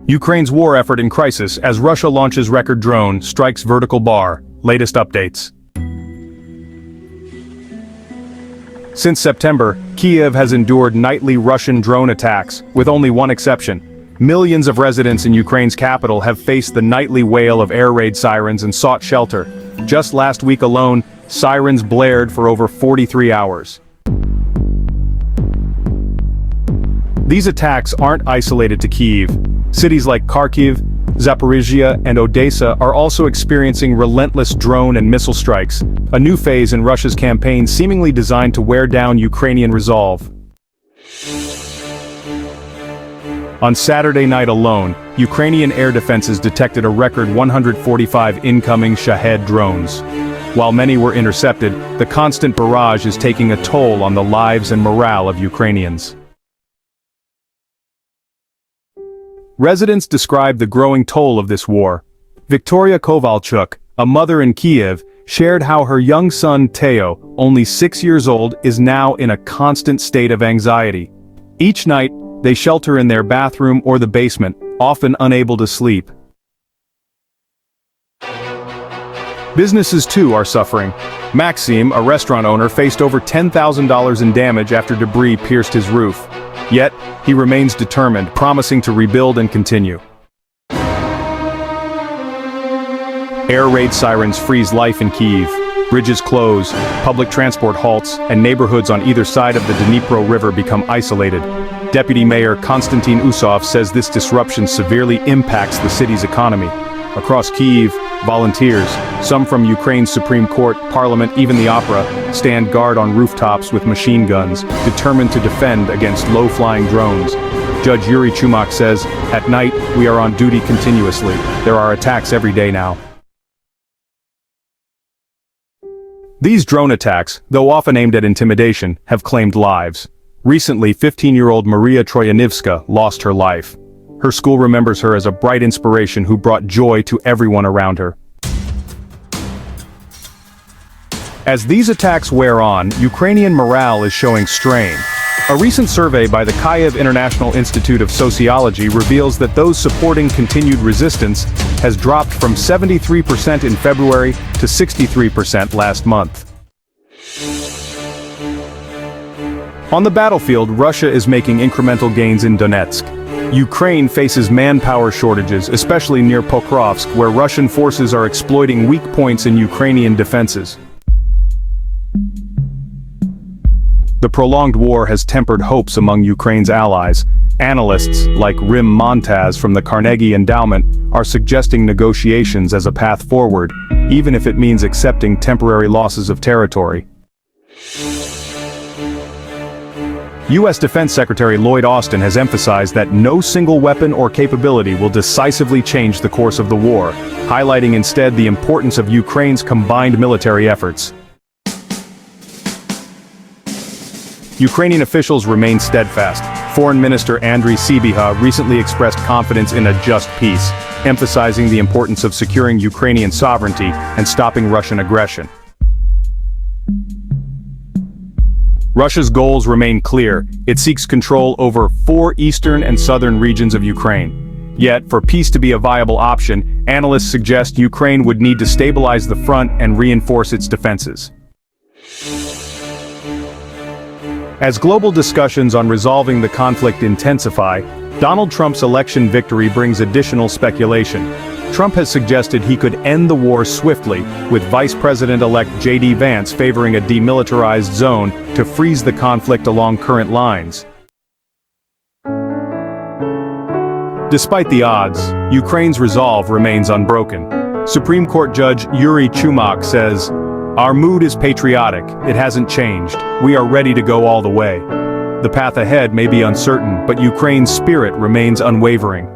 Ukraine's war effort in crisis as Russia launches record drone, strikes vertical bar. Latest updates. Since September, Kyiv has endured nightly Russian drone attacks, with only one exception. Millions of residents in Ukraine's capital have faced the nightly wail of air raid sirens and sought shelter. Just last week alone, sirens blared for over 43 hours. These attacks aren't isolated to Kyiv. Cities like Kharkiv, Zaporizhzhia, and Odesa are also experiencing relentless drone and missile strikes, a new phase in Russia's campaign seemingly designed to wear down Ukrainian resolve. On Saturday night alone, Ukrainian air defenses detected a record 145 incoming Shahed drones. While many were intercepted, the constant barrage is taking a toll on the lives and morale of Ukrainians. Residents describe the growing toll of this war. Viktoria Kovalchuk, a mother in Kyiv, shared how her young son Teo, only 6 years old, is now in a constant state of anxiety. Each night, they shelter in their bathroom or the basement, often unable to sleep. Businesses too are suffering. Maxim, a restaurant owner, faced over $10,000 in damage after debris pierced his roof. Yet, he remains determined, promising to rebuild and continue. Air raid sirens freeze life in Kyiv. Bridges close, public transport halts, and neighborhoods on either side of the Dnipro River become isolated. Deputy Mayor Konstantin Usov says this disruption severely impacts the city's economy. Across Kyiv, volunteers, some from Ukraine's Supreme Court, Parliament, even the opera, stand guard on rooftops with machine guns, determined to defend against low-flying drones. Judge Yuri Chumak says, "At night, we are on duty continuously. There are attacks every day now." These drone attacks, though often aimed at intimidation, have claimed lives. Recently, 15-year-old Maria Troyanivska lost her life. Her school remembers her as a bright inspiration who brought joy to everyone around her. As these attacks wear on, Ukrainian morale is showing strain. A recent survey by the Kyiv International Institute of Sociology reveals that those supporting continued resistance has dropped from 73% in February to 63% last month. On the battlefield, Russia is making incremental gains in Donetsk. Ukraine faces manpower shortages, especially near Pokrovsk, where Russian forces are exploiting weak points in Ukrainian defenses. The prolonged war has tempered hopes among Ukraine's allies. Analysts, like Rim Montaz from the Carnegie Endowment, are suggesting negotiations as a path forward, even if it means accepting temporary losses of territory. U.S. Defense Secretary Lloyd Austin has emphasized that no single weapon or capability will decisively change the course of the war, highlighting instead the importance of Ukraine's combined military efforts. Ukrainian officials remain steadfast. Foreign Minister Andriy Sybiha recently expressed confidence in a just peace, emphasizing the importance of securing Ukrainian sovereignty and stopping Russian aggression. Russia's goals remain clear. It seeks control over 4 eastern and southern regions of Ukraine. Yet, for peace to be a viable option, analysts suggest Ukraine would need to stabilize the front and reinforce its defenses. As global discussions on resolving the conflict intensify, Donald Trump's election victory brings additional speculation. Trump has suggested he could end the war swiftly, with Vice President-elect J.D. Vance favoring a demilitarized zone to freeze the conflict along current lines. Despite the odds, Ukraine's resolve remains unbroken. Supreme Court Judge Yuri Chumak says, "Our mood is patriotic, it hasn't changed. We are ready to go all the way. The path ahead may be uncertain, but Ukraine's spirit remains unwavering."